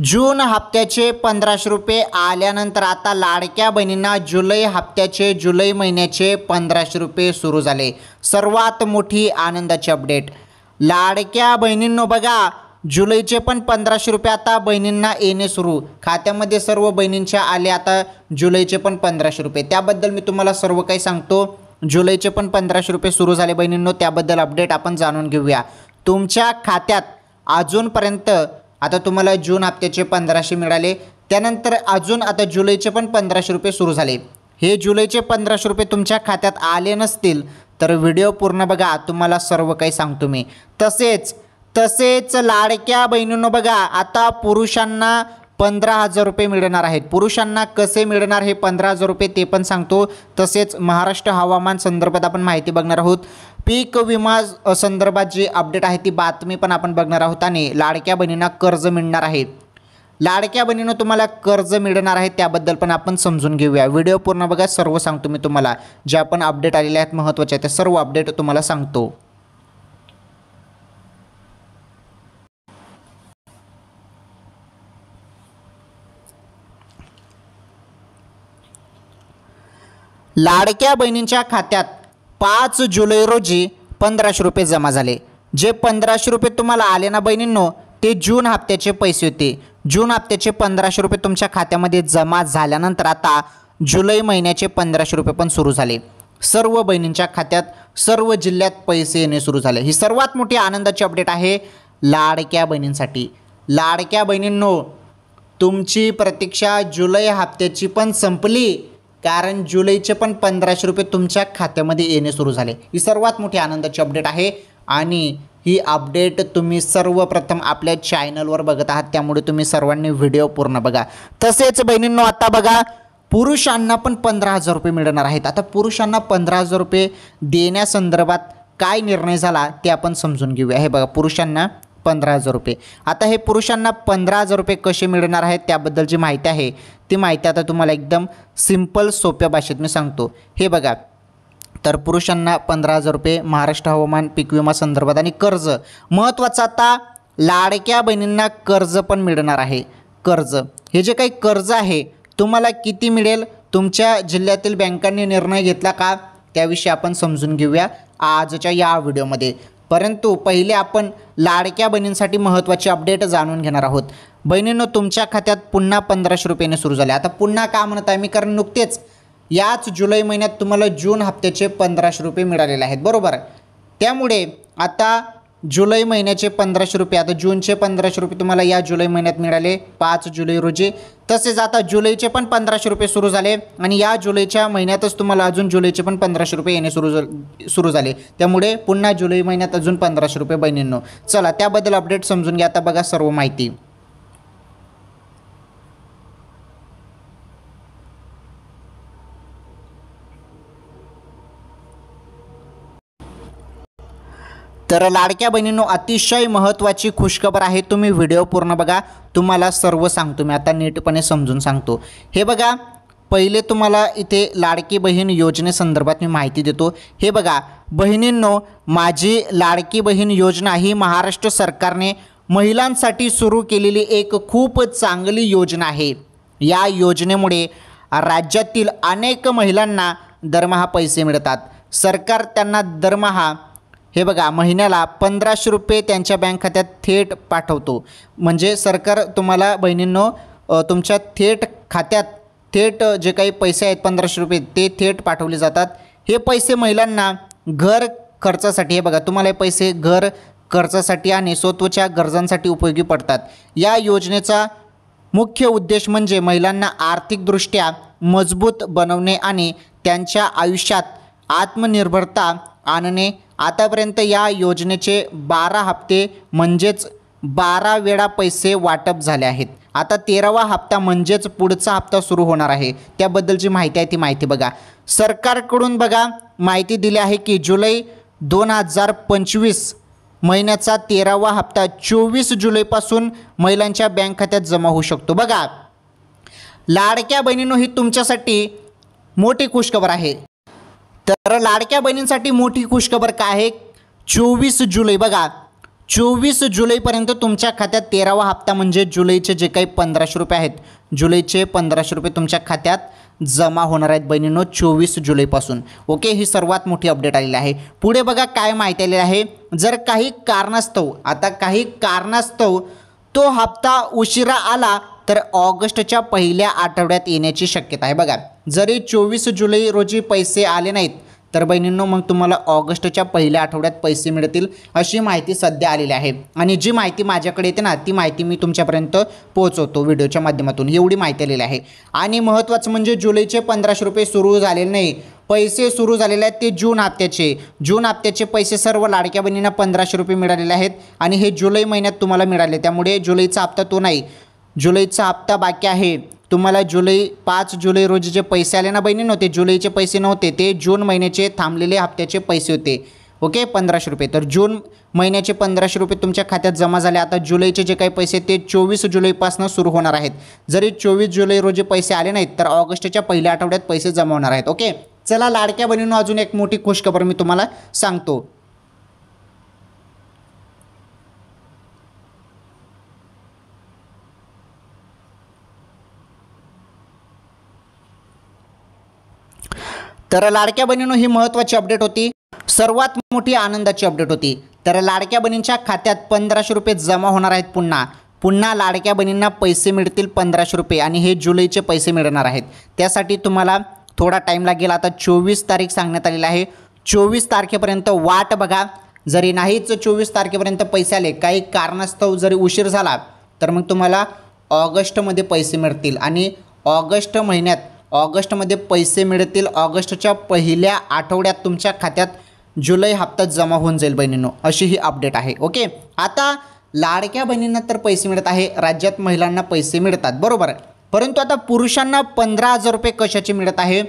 जून हप्त्याचे 1500 रुपये आल्यानंतर आता लाडक्या बहिणींना जुलै हप्त्याचे जुलै महिन्याचे 1500 रुपये सुरू झाले। सर्वात मोठी आनंदाची अपडेट लाडक्या बहिणींनो बघा, जुलैचे पण 1500 रुपये आता बहिणींना येणे सुरू। खात्यामध्ये सर्व बहिणींच्या आले आता जुलैचे पण 1500 रुपये। त्याबद्दल मी तुम्हाला सर्व काही सांगतो। जुलैचे पण 1500 रुपये सुरू झाले बहिणींनो, त्याबद्दल अपडेट आपण जाणून घेऊया। तुमच्या खात्यात अजूनपर्यंत आता तुम्हाला जून हप्त्याचे 1500 मिळाले, त्यानंतर अजून आता जुलैचे पण 1500 रुपये सुरू झाले। हे जुलैचे 1500 रुपये तुमच्या खात्यात आले नसतील तर व्हिडिओ पूर्ण बघा, तुम्हाला सर्व काही सांगतो मी। तसेच लाडक्या बहिणींनो बघा, आता पुरुषांना 15,000 रुपये मिळणार आहेत। पुरुषांना कसे मिळणार हे 15,000 रुपये ते पण सांगतो। तसेच महाराष्ट्र हवामान संदर्भात आपण माहिती बघणार आहोत। पीक विमा संदर्भात जी अपडेट आहे ती बातमी पण आपण बघणार आहोत। आणि लाडक्या बहिणींना कर्ज मिळणार आहे। लाडक्या बहिणींनो तुम्हाला कर्ज मिळणार आहे त्याबद्दल पण आपण समजून घेऊया। व्हिडिओ पूर्ण बघा, सर्व सांगतो मी तुम्हाला। ज्या पण अपडेट आलेल्या आहेत महत्त्वाच्या त्या सर्व अपडेट तुम्हाला सांगतो। लाडक्या बहिणींच्या खात्यात 5 जुलै रोजी 1500 रुपये जमा झाले। जे 1500 रुपये तुम्हाला आले ना बहिणींनो, ते जून हप्त्याचे पैसे होते। जून हप्त्याचे 1500 रुपये तुमच्या खात्यामध्ये जमा झाल्यानंतर आता जुलै महिन्याचे 1500 रुपये पण सुरू झाले। सर्व बहिणींच्या खात्यात सर्व जिल्ह्यात पैसे येणे सुरू झाले। ही सर्वात मोठी आनंदाची अपडेट आहे लाडक्या बहिणींसाठी। लाडक्या बहिणींनो, तुमची प्रतीक्षा जुलै हप्त्याची पण संपली, कारण जुलैचे पण 1500 रुपये तुमच्या खात्यामध्ये येणे सुरू झाले। ही सर्वात मोठी आनंदाची अपडेट आहे आणि ही अपडेट तुम्ही सर्वप्रथम आपल्या चॅनलवर बघत आहात, त्यामुळे तुम्ही सर्वांनी व्हिडिओ पूर्ण बघा। तसेच बहिणींनो आता बघा, पुरुषांना पण 15,000 रुपये मिळणार आहेत। आता पुरुषांना 15,000 रुपये देण्यासंदर्भात काय निर्णय झाला ते आपण समजून घेऊया। हे बघा, पुरुषांना 15,000 रुपये। आता हे पुरुषांना 15,000 रुपये कसे मिळणार आहेत त्याबद्दल जी माहिती आहे ती माहिती आता तुम्हाला एकदम सिंपल सोप्या भाषेत मी सांगतो। हे बघा, तर पुरुषांना 15,000 रुपये महाराष्ट्र हवामान पीक विमा संदर्भात आणि कर्ज महत्त्वाचं, आता लाडक्या बहिणींना कर्ज पण मिळणार आहे। कर्ज हे जे काही कर्ज आहे तुम्हाला किती मिळेल, तुमच्या जिल्ह्यातील बँकांनी निर्णय घेतला का त्याविषयी आपण समजून घेऊया आजच्या या व्हिडिओमध्ये। परंतु पहिले आपण लाडक्या बहिणींसाठी महत्त्वाची अपडेट जाणून घेणार आहोत। बहिणींनो, तुमच्या खात्यात पुन्हा 1500 रुपये सुरू झाले। आता पुन्हा का म्हणत आहे मी, कारण नुकतेच याच जुलै महिन्यात तुम्हाला जून हप्त्याचे 1500 रुपये मिळालेले आहेत, बरोबर। त्यामुळे आता जुलै महिन्याचे 1500 रुपये, आता जूनचे 1500 रुपये तुम्हाला या जुलै महिन्यात मिळाले 5 जुलै रोजी। तसेच आता जुलैचे पण 1500 रुपये सुरू झाले आणि या जुलैच्या महिन्यातच तुम्हाला अजून जुलैचे पण 1500 रुपये येणे सुरू झाले। त्यामुळे पुन्हा जुलै महिन्यात अजून 1500 रुपये बहिणींनो। चला त्याबद्दल अपडेट समजून घ्या। आता बघा सर्व माहिती। तर लाडक्या बहिणींनो, अतिशय महत्त्वाची खुशखबर आहे, तुम्ही व्हिडिओ पूर्ण बघा, तुम्हाला सर्व सांगतो मी। आता नीटपणे समजून सांगतो। हे बघा, पहिले तुम्हाला इथे लाडकी बहीण योजनेसंदर्भात मी माहिती देतो। हे बघा बहिणींनो, माझी लाडकी बहीण योजना ही महाराष्ट्र सरकारने महिलांसाठी सुरू केलेली एक खूप चांगली योजना आहे। या योजनेमुळे राज्यातील अनेक महिलांना दरमहा पैसे मिळतात। सरकार त्यांना दरमहा हे बघा महिन्याला 1500 रुपये त्यांच्या बँक खात्यात थेट पाठवतो। म्हणजे सरकार तुम्हाला बहिणींनो तुमच्या थेट खात्यात थेट जे काही पैसे आहेत 1500 रुपये ते थेट पाठवले जातात। हे पैसे महिलांना घर खर्चासाठी, हे बघा तुम्हाला हे पैसे घर खर्चासाठी आणि स्वतःच्या गरजांसाठी उपयोगी पडतात। या योजनेचा मुख्य उद्देश म्हणजे महिलांना आर्थिकदृष्ट्या मजबूत बनवणे आणि त्यांच्या आयुष्यात आत्मनिर्भरता आणणे। आतापर्यंत या योजनेचे 12 हप्ते म्हणजेच 12 वेळा पैसे वाटप झाले आहेत। आता 13वा हप्ता म्हणजेच पुढचा हप्ता सुरू होणार आहे। त्याबद्दलची माहिती आहे ती माहिती बघा। सरकारकडून बघा माहिती दिली आहे की जुलै 2025 महिन्याचा 13वा हप्ता 24 जुलैपासून महिलांच्या बँक खात्यात जमा होऊ शकतो। बघा लाडक्या बहिणींनो, ही तुमच्यासाठी मोठी खुशखबर आहे। तर लाडक्या बहिणींसाठी मोठी खुशखबर काय आहे, 24 जुलै बघा 24 जुलैपर्यंत तुमच्या खात्यात 13वा हप्ता म्हणजे जुलैचे जे काही 1500 रुपये आहेत, जुलैचे 1500 रुपये तुमच्या खात्यात जमा होणार आहेत बहिणींनो 24 जुलैपासून. ओके, ही सर्वात मोठी अपडेट आलेली आहे. पुढे बघा काय माहिती आलेली आहे. जर काही कारणास्तव तो हप्ता उशिरा आला तर ऑगस्टच्या पहिल्या आठवड्यात येण्याची शक्यता आहे. बघा, जरी 24 जुलै रोजी पैसे आले नाहीत तर बहिणींनो मग तुम्हाला ऑगस्टच्या पहिल्या आठवड्यात पैसे मिळतील अशी माहिती सध्या आलेली आहे. आणि जी माहिती माझ्याकडे येते ना ती माहिती मी तुमच्यापर्यंत पोहोचवतो व्हिडिओच्या माध्यमातून. एवढी माहिती आलेली आहे. आणि महत्त्वाचं म्हणजे जुलैचे 1500 रुपये सुरू झालेले नाही, पैसे सुरू झालेले आहेत ते जून हप्त्याचे पैसे सर्व लाडक्या बहिणींना 1500 रुपये मिळालेले आहेत आणि हे जुलै महिन्यात तुम्हाला मिळाले. त्यामुळे जुलैचा हप्ता तो नाही, जुलैचा हप्ता बाकी आहे तुम्हाला. 5 जुलै रोजी जे पैसे आले ना बहिणींनो ते जुलैचे पैसे नव्हते, ते जून महिन्याचे थांबलेले हप्त्याचे पैसे होते. ओके, 1500 रुपये. तर जून महिन्याचे 1500 रुपये तुमच्या खात्यात जमा झाले. आता जुलैचे जे काही पैसे ते 24 जुलैपासून सुरू होणार आहेत. जरी 24 जुलै रोजी पैसे आले नाहीत तर ऑगस्टच्या पहिल्या आठवड्यात पैसे जमा होणार आहेत. ओके, चला लाडक्या बहिणींनो अजून एक मोठी खुशखबर मी तुम्हाला सांगतो. तर लाडक्या बहिणींनो ही महत्त्वाची अपडेट होती, सर्वात मोठी आनंदाची अपडेट होती. तर लाडक्या बहिणींच्या खात्यात 1500 रुपये जमा होणार आहेत. पुन्हा लाडक्या बहिणींना पैसे मिळतील 1500 रुपये आणि हे जुलैचे पैसे मिळणार आहेत. त्यासाठी तुम्हाला थोडा टाईम लागेल. आता 24 तारीख सांगण्यात आलेली आहे. 24 तारखेपर्यंत वाट बघा. जरी नाहीच 24 तारखेपर्यंत पैसे आले, काही कारणास्तव जरी उशीर झाला तर मग तुम्हाला ऑगस्टमध्ये पैसे मिळतील आणि ऑगस्टमध्ये पैसे मिळतील. ऑगस्टच्या पहिल्या आठवड्यात तुमच्या खात्यात जुलै हप्ता जमा होऊन जाईल बहिणींनो, अशी ही अपडेट आहे. ओके, आता लाडक्या बहिणींना तर पैसे मिळत आहे, राज्यात महिलांना पैसे मिळतात बरोबर, परंतु आता पुरुषांना 15,000 रुपये कशाचे मिळत आहे.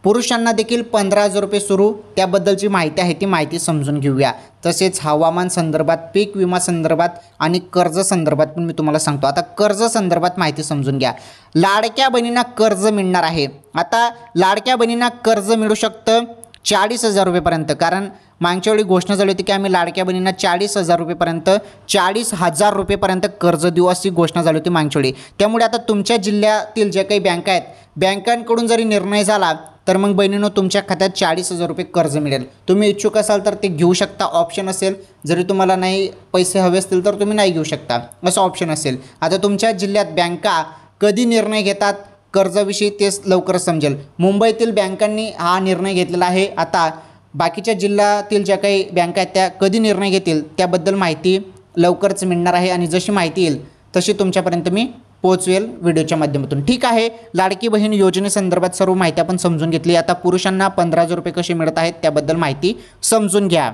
पुरुषांना देखील 15,000 रुपये सुरू, त्याबद्दलची माहिती आहे ती माहिती समजून घेऊया. तसेच हवामान संदर्भात, पीक विमा संदर्भात आणि कर्ज संदर्भात पण मी तुम्हाला सांगतो. आता कर्ज संदर्भात माहिती समजून घ्या. लाडक्या बहिणींना कर्ज मिळणार आहे. आता लाडक्या बहिणींना कर्ज मिळू शकतं 40,000 रुपयेपर्यंत, कारण मागच्या वेळी घोषणा झाली होती की आम्ही लाडक्या बहिणींना 40,000 रुपयेपर्यंत 40,000 रुपयेपर्यंत कर्ज देऊ अशी घोषणा झाली होती मागच्या वेळी. त्यामुळे आता तुमच्या जिल्ह्यातील जे काही बँका आहेत, बँकांकडून जरी निर्णय झाला तर मग बहिणींनो तुमच्या खात्यात 40,000 रुपये कर्ज मिळेल. तुम्ही इच्छुक असाल तर ते घेऊ शकता, ऑप्शन असेल. जरी तुम्हाला नाही पैसे हवे असतील तर तुम्ही नाही घेऊ शकता, असं ऑप्शन असेल. आता तुमच्या जिल्ह्यात बँका कधी निर्णय घेतात कर्जाविषयी तेच लवकरच समजेल. मुंबईतील बँकांनी हा निर्णय घेतलेला आहे. आता बाकीच्या जिल्ह्यातील ज्या काही बँका आहेत त्या कधी निर्णय घेतील त्याबद्दल माहिती लवकरच मिळणार आहे आणि जशी माहिती येईल तशी तुमच्यापर्यंत मी पोहोचवेल व्हिडिओच्या माध्यमातून. ठीक आहे, लाडकी बहीण योजनेसंदर्भात सर्व माहिती आपण समजून घेतली. आता पुरुषांना 15,000 रुपये कसे मिळत आहेत त्याबद्दल माहिती समजून घ्या.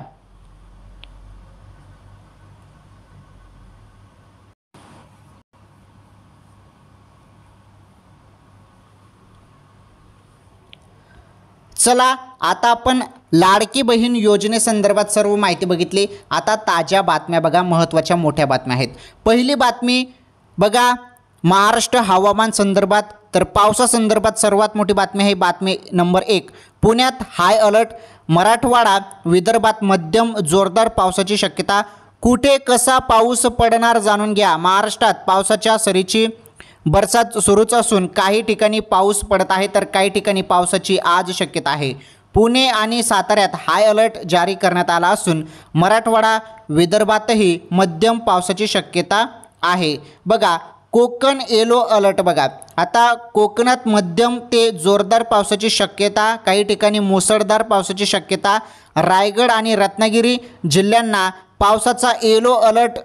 चला, आता आपण लाडकी बहीण योजनेसंदर्भात सर्व माहिती बघितली. आता ताज्या बातम्या बघा, महत्त्वाच्या मोठ्या बातम्या आहेत. पहिली बातमी बघा, महाराष्ट्र हवामान संदर्भात, तर पावसासंदर्भात सर्वात मोठी बातमी आहे. बातमी नंबर 1, पुण्यात हाय अलर्ट. मराठवाडा विदर्भात मध्यम जोरदार पावसाची शक्यता. कुठे कसा पाऊस पडणार जाणून घ्या. महाराष्ट्रात पावसाच्या सरीची बरसात सुरूच असून काही ठिकाणी पाऊस पडत आहे तर काही ठिकाणी पावसाची आज शक्यता आहे. पुणे आणि साताऱ्यात हाय अलर्ट जारी करण्यात आला असून मराठवाडा विदर्भातही मध्यम पावसाची शक्यता आहे. बघा, कोकण येलो अलर्ट बघा. आता कोकणात मध्यम ते जोरदार पावसाची शक्यता, काही ठिकाणी मुसळधार पावसाची शक्यता. रायगड आणि रत्नागिरी जिल्ह्यांना पावसाचा येलो अलर्ट.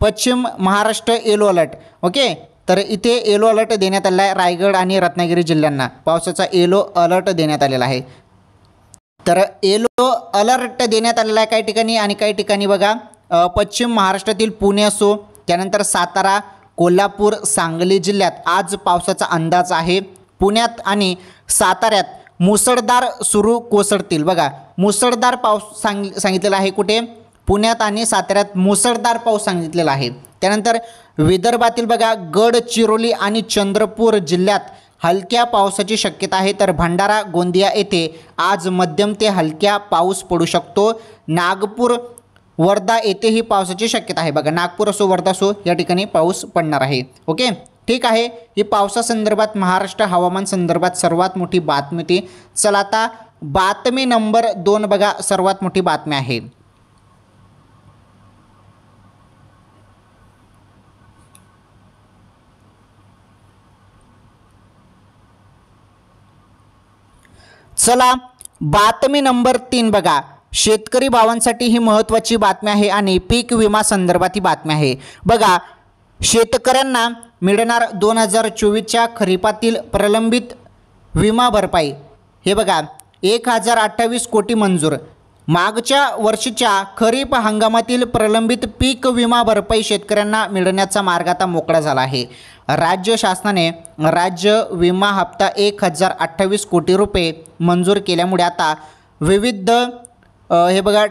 पश्चिम महाराष्ट्र येलो अलर्ट. ओके, तर इथे येलो अलर्ट देण्यात आलेला आहे. रायगड आणि रत्नागिरी जिल्ह्यांना पावसाचा येलो अलर्ट देण्यात आलेला आहे. तर येलो अलर्ट देण्यात आलेला आहे काही ठिकाणी आणि काही ठिकाणी बघा पश्चिम महाराष्ट्रातील पुणे असो, त्यानंतर सातारा, कोल्हापूर, सांगली जिल्ह्यात आज पावसाचा अंदाज आहे. पुण्यात आणि साताऱ्यात मुसळधार सुरू कोसळतील. बघा, मुसळधार पाऊस सांगितलेला आहे. कुठे? पुण्यात आणि साताऱ्यात मुसळधार पाऊस सांगितलेला आहे. त्यानंतर विदर्भातील बघा गडचिरोली आणि चंद्रपूर जिल्ह्यात हलक्या पावसाची शक्यता आहे. तर भंडारा, गोंदिया येथे आज मध्यम ते हलक्या पाऊस पडू शकतो. नागपूर, वर्धा येथेही पावसाची शक्यता आहे. बघा नागपूर असो वर्धा असो या ठिकाणी पाऊस पडणार आहे. ओके ठीक आहे. ही पावसासंदर्भात महाराष्ट्र हवामान संदर्भात सर्वात मोठी बातमी होती. चला आता बातमी नंबर 2 बघा, सर्वात मोठी बातमी आहे. चला बातमी नंबर 3 बघा, शेतकरी भावांसाठी ही महत्त्वाची बातमी आहे आणि पीक विमा संदर्भात ही बातमी आहे. बघा शेतकऱ्यांना मिळणार 2024च्या खरीपातील प्रलंबित विमा भरपाई. हे बघा 1028 कोटी मंजूर. मागच्या वर्षीच्या खरीप हंगामातील प्रलंबित पीक विमा भरपाई शेतकऱ्यांना मिळण्याचा मार्ग आता मोकळा झाला आहे. राज्य शासनाने राज्य विमा हप्ता 1028 कोटी रुपये मंजूर केल्यामुळे आता विविध हे बघा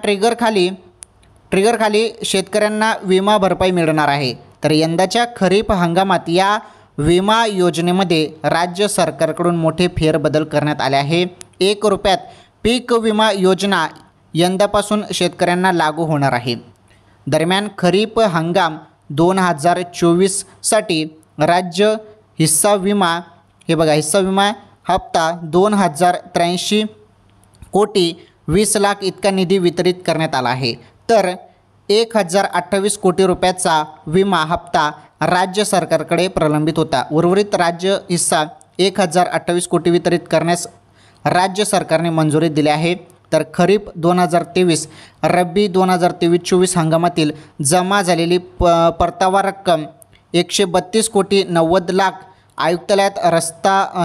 ट्रिगरखाली शेतकऱ्यांना विमा भरपाई मिळणार आहे. तर यंदाच्या खरीप हंगामात या विमा योजनेमध्ये राज्य सरकारकडून मोठे फेरबदल करण्यात आले आहे. 1 रुपयात पीक विमा योजना यंदापासून शेतकऱ्यांना लागू होणार आहे. दरम्यान खरीप हंगाम 2024साठी राज्य हिस्सा विमा हिस्सा विमा हप्ता 2083 कोटी 20 लाख इतका निधी वितरित करण्यात आला आहे. तर 1028 कोटी रुपयाचा विमा हप्ता राज्य सरकारकडे प्रलंबित होता. उर्वरित राज्य हिस्सा 1028 कोटी वितरित करण्यास राज्य सरकारने मंजुरी दिली आहे. तर खरीप 2023 रब्बी 2023-24 हंगामातील जमा झालेली परतावा रक्कम 132 कोटी 90 लाख आयुक्तालयात रस्ता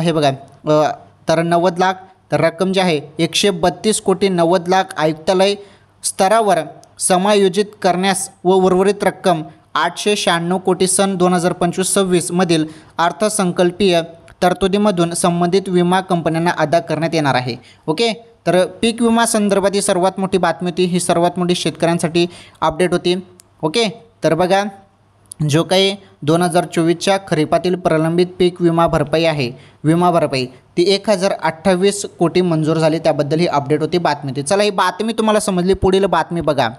तर 90 लाख तर रक्कम जी आहे 132 कोटी 90 लाख आयुक्तालय स्तरावर समायोजित करण्यास व उर्वरित रक्कम 896 कोटी सन 2025-26 मधील अर्थसंकल्पीय तरतुदीमधून संबंधित विमा कंपन्यांना अदा करण्यात येणार आहे. ओके तर पीक विमा संदर्भात ही सर्वात मोठी बातमी होती. ही सर्वात मोठी शेतकऱ्यांसाठी अपडेट होती. ओके तर बघा जो काही 2024च्या खरीपातील प्रलंबित पीक विमा भरपाई ती 1028 कोटी मंजूर झाली, त्याबद्दल ही अपडेट होती बातमी होती. चला ही बातमी तुम्हाला समजली. पुढील बातमी बघा.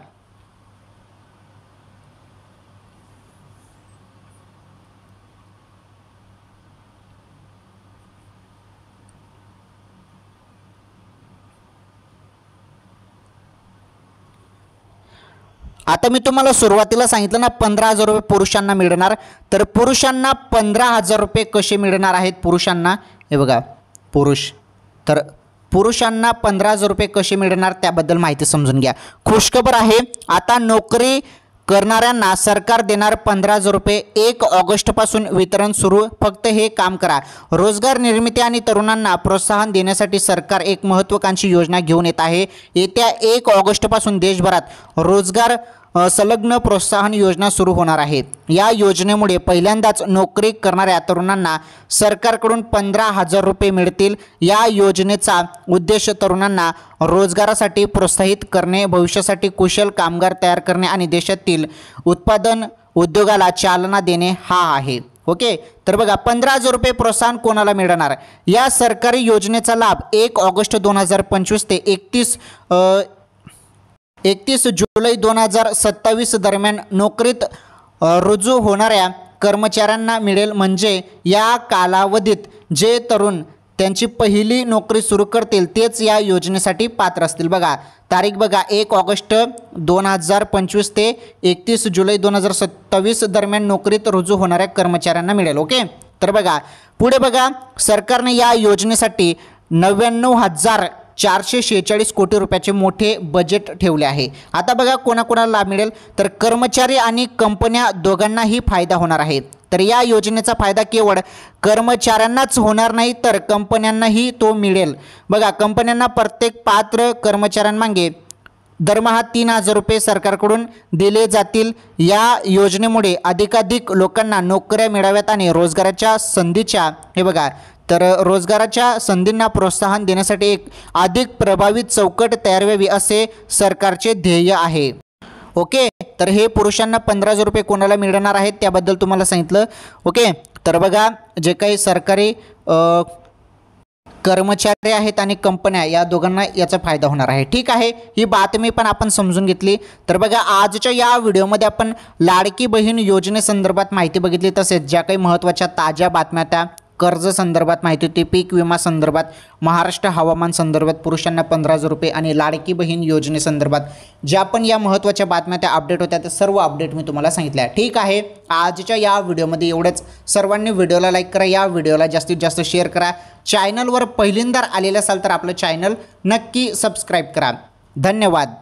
आता मी तुम्हाला सुरुवातीला सांगितलं ना 15,000 रुपये पुरुषांना मिळणार. तर पुरुषांना 15,000 रुपये कसे मिळणार आहेत पुरुषांना, हे बघा पुरुषांना 15,000 रुपये कसे मिळणार त्याबद्दल माहिती समजून घ्या. खुशखबर आहे, आता नोकरी करणाऱ्यांना सरकार देणार 15,000 रुपये. 1 ऑगस्टपासून वितरण सुरू. फक्त हे काम करा. रोजगार निर्मिती आणि तरुणांना प्रोत्साहन देण्यासाठी सरकार एक महत्त्वाकांक्षी योजना घेऊन येत आहे. येत्या 1 ऑगस्टपासून देशभरात रोजगार संलग्न प्रोत्साहन योजना सुरू होणार आहे. या योजनेमुळे पहिल्यांदाच नोकरी करणाऱ्या तरुणांना सरकारकडून 15,000 रुपये मिळतील. या योजनेचा उद्देश तरुणांना रोजगारासाठी प्रोत्साहित करणे, भविष्यासाठी कुशल कामगार तयार करणे आणि देशातील उत्पादन उद्योगाला चालना देणे हा आहे. ओके तर बघा 15,000 रुपये प्रोत्साहन कोणाला मिळणार. या सरकारी योजनेचा लाभ 1 ऑगस्ट 2025 ते 31 जुलै 2027 दरम्यान नोकरीत रुजू होणाऱ्या कर्मचाऱ्यांना मिळेल. म्हणजे या कालावधीत जे तरुण त्यांची पहिली नोकरी सुरू करतील तेच या योजनेसाठी पात्र असतील. बघा तारीख बघा 1 ऑगस्ट 2025 ते 31 जुलै 2027 दरम्यान नोकरीत रुजू होणाऱ्या कर्मचाऱ्यांना मिळेल. ओके तर बघा पुढे बघा सरकारने या योजनेसाठी 99,446 कोटी रुपयाचे मोठे बजेट ठेवले आहे. आता बघा कोणाकोणाला लाभ मिळेल, तर कर्मचारी आणि कंपन्या दोघांनाही फायदा होणार आहे. तर या योजनेचा फायदा केवळ कर्मचाऱ्यांनाच होणार नाही तर कंपन्यांनाही तो मिळेल. बघा कंपन्यांना प्रत्येक पात्र कर्मचाऱ्यांमागे दरमहा 3,000 रुपये सरकारकडून दिले जातील. या योजनेमुळे अधिकाधिक लोकांना नोकऱ्या मिळाव्यात आणि रोजगाराच्या संधींना प्रोत्साहन देण्यासाठी एक अधिक प्रभावी चौकट तयार व्हावी असे सरकारचे ध्येय आहे. ओके तर हे पुरुषांना 15,000 रुपये कोणाला मिळणार आहेत त्याबद्दल तुम्हाला सांगितलं. ओके तर बघा जे काही सरकारी कर्मचारी आहेत आणि कंपन्या या दोघांना याचा फायदा होणार आहे। ठीक आहे, ही बातमी पण आपण समजून घेतली। तर बघा, आजच्या या व्हिडिओमध्ये आपण लाडकी बहीण योजनेसंदर्भात माहिती बघितली, तसेच ज्या काही महत्त्वाच्या ताज्या बातम्या त्या कर्ज संदर्भात माहिती होती, पीक विमा संदर्भात, महाराष्ट्र हवामान संदर्भात, पुरुषांना 15,000 रुपये आणि लाडकी बहीण योजनेसंदर्भात ज्या पण या महत्त्वाच्या बातम्या त्या अपडेट होत्या, त्या सर्व अपडेट मी तुम्हाला सांगितल्या। ठीक आहे, आजच्या या व्हिडिओमध्ये एवढंच। सर्वांनी व्हिडिओला लाईक करा, या व्हिडिओला जास्तीत जास्त शेअर करा। चॅनलवर पहिल्यांदा आलेले असाल तर आपलं चॅनल नक्की सबस्क्राईब करा। धन्यवाद।